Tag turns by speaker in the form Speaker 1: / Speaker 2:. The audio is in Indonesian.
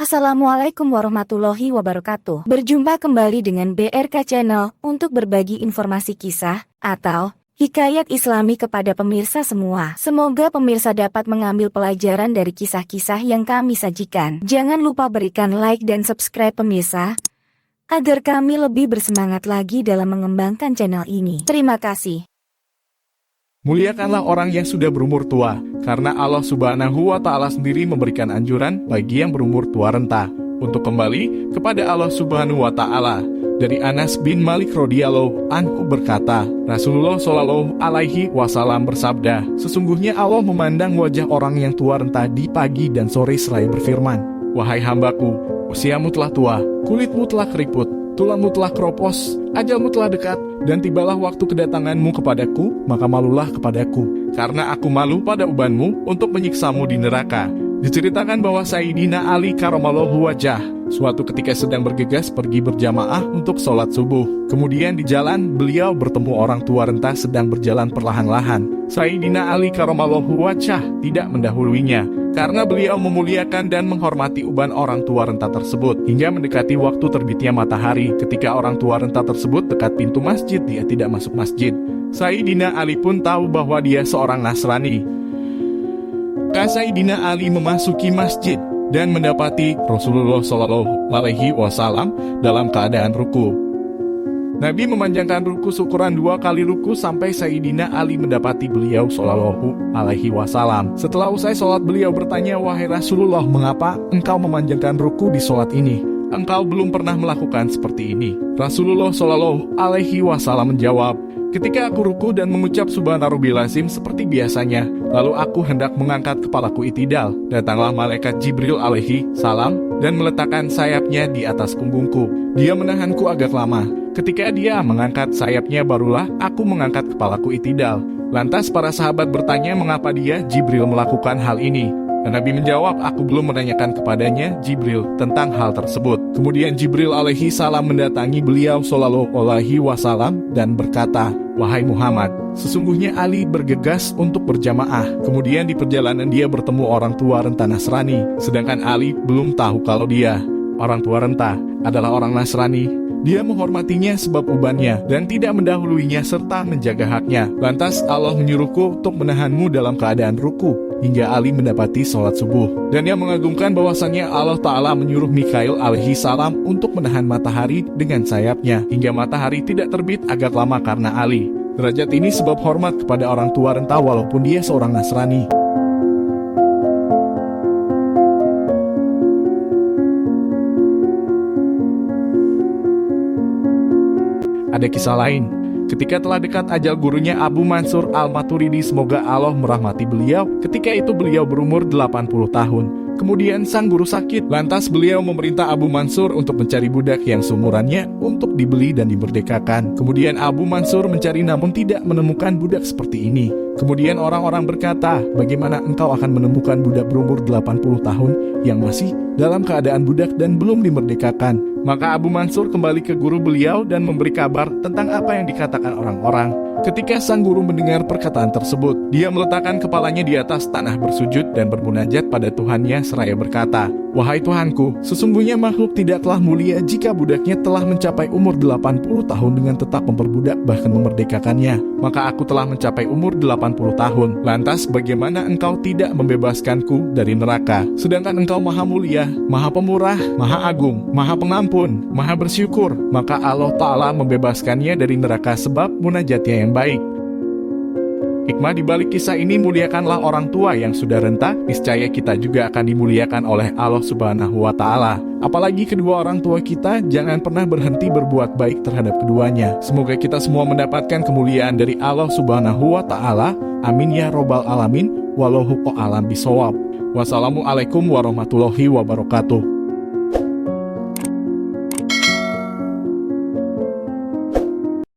Speaker 1: Assalamualaikum warahmatullahi wabarakatuh. Berjumpa kembali dengan BRK Channel untuk berbagi informasi kisah atau hikayat Islami kepada pemirsa semua. Semoga pemirsa dapat mengambil pelajaran dari kisah-kisah yang kami sajikan. Jangan lupa berikan like dan subscribe pemirsa, agar kami lebih bersemangat lagi dalam mengembangkan channel ini. Terima kasih.
Speaker 2: Muliakanlah orang yang sudah berumur tua, karena Allah Subhanahu wa Ta'ala sendiri memberikan anjuran bagi yang berumur tua renta untuk kembali kepada Allah Subhanahu wa Ta'ala. Dari Anas bin Malik radhiyallahu anhu berkata, Rasulullah Shallallahu alaihi wasallam bersabda, sesungguhnya Allah memandang wajah orang yang tua renta di pagi dan sore seraya berfirman, wahai hambaku, usiamu telah tua, kulitmu telah keriput, tulangmu telah keropos, ajalmu telah dekat, dan tibalah waktu kedatanganmu kepadaku, maka malulah kepadaku, karena aku malu pada ubanmu untuk menyiksamu di neraka. Diceritakan bahwa Sayyidina Ali karramallahu wajah suatu ketika sedang bergegas pergi berjamaah untuk sholat subuh. Kemudian di jalan beliau bertemu orang tua renta sedang berjalan perlahan-lahan. Sayyidina Ali karramallahu wajah tidak mendahuluinya, karena beliau memuliakan dan menghormati uban orang tua renta tersebut. Hingga mendekati waktu terbitnya matahari, ketika orang tua renta tersebut dekat pintu masjid, dia tidak masuk masjid. Sayyidina Ali pun tahu bahwa dia seorang Nasrani. Sayyidina Ali memasuki masjid dan mendapati Rasulullah Shallallahu alaihi wasallam dalam keadaan ruku. Nabi memanjangkan ruku syukuran 2 kali ruku sampai Sayyidina Ali mendapati beliau Shallallahu alaihi wasallam. Setelah usai sholat, beliau bertanya, wahai Rasulullah, mengapa engkau memanjangkan ruku di sholat ini? Engkau belum pernah melakukan seperti ini. Rasulullah Shallallahu alaihi wasallam menjawab, ketika aku ruku dan mengucap subhanarabbil azim seperti biasanya, lalu aku hendak mengangkat kepalaku itidal, datanglah malaikat Jibril alaihi salam dan meletakkan sayapnya di atas punggungku. Dia menahanku agak lama. Ketika dia mengangkat sayapnya, barulah aku mengangkat kepalaku itidal. Lantas para sahabat bertanya mengapa dia Jibril melakukan hal ini. Dan Nabi menjawab, aku belum menanyakan kepadanya Jibril tentang hal tersebut. Kemudian Jibril alaihi salam mendatangi beliau Shallallahu alaihi wasallam dan berkata, wahai Muhammad, sesungguhnya Ali bergegas untuk berjamaah. Kemudian di perjalanan dia bertemu orang tua renta Nasrani, sedangkan Ali belum tahu kalau dia, orang tua renta, adalah orang Nasrani. Dia menghormatinya sebab ubannya dan tidak mendahuluinya serta menjaga haknya. Lantas Allah menyuruhku untuk menahanmu dalam keadaan ruku hingga Ali mendapati sholat subuh. Dan yang mengagumkan bahwasannya Allah Ta'ala menyuruh Mikail alaihi salam untuk menahan matahari dengan sayapnya hingga matahari tidak terbit agak lama karena Ali. Derajat ini sebab hormat kepada orang tua renta walaupun dia seorang Nasrani. Ada kisah lain, ketika telah dekat ajal gurunya Abu Mansur al-Maturidi, semoga Allah merahmati beliau, ketika itu beliau berumur 80 tahun. Kemudian sang guru sakit, lantas beliau memerintah Abu Mansur untuk mencari budak yang seumurannya untuk dibeli dan dimerdekakan. Kemudian Abu Mansur mencari namun tidak menemukan budak seperti ini. Kemudian orang-orang berkata, bagaimana engkau akan menemukan budak berumur 80 tahun yang masih dalam keadaan budak dan belum dimerdekakan? Maka Abu Mansur kembali ke guru beliau dan memberi kabar tentang apa yang dikatakan orang-orang. Ketika sang guru mendengar perkataan tersebut, dia meletakkan kepalanya di atas tanah bersujud dan bermunajat pada Tuhannya seraya berkata, wahai Tuhanku, sesungguhnya makhluk tidaklah mulia jika budaknya telah mencapai umur 80 tahun dengan tetap memperbudak bahkan memerdekakannya. Maka aku telah mencapai umur 80 tahun. Lantas bagaimana engkau tidak membebaskanku dari neraka? Sedangkan engkau maha mulia, maha pemurah, maha agung, maha pengampun, maha bersyukur. Maka Allah Ta'ala membebaskannya dari neraka sebab munajatnya yang baik. Hikmah dibalik kisah ini, muliakanlah orang tua yang sudah renta, niscaya kita juga akan dimuliakan oleh Allah Subhanahu wa Ta'ala. Apalagi kedua orang tua kita, jangan pernah berhenti berbuat baik terhadap keduanya. Semoga kita semua mendapatkan kemuliaan dari Allah Subhanahu wa Ta'ala. Amin ya robbal alamin. Wallahu a'lam bishawab. Wassalamualaikum warahmatullahi wabarakatuh.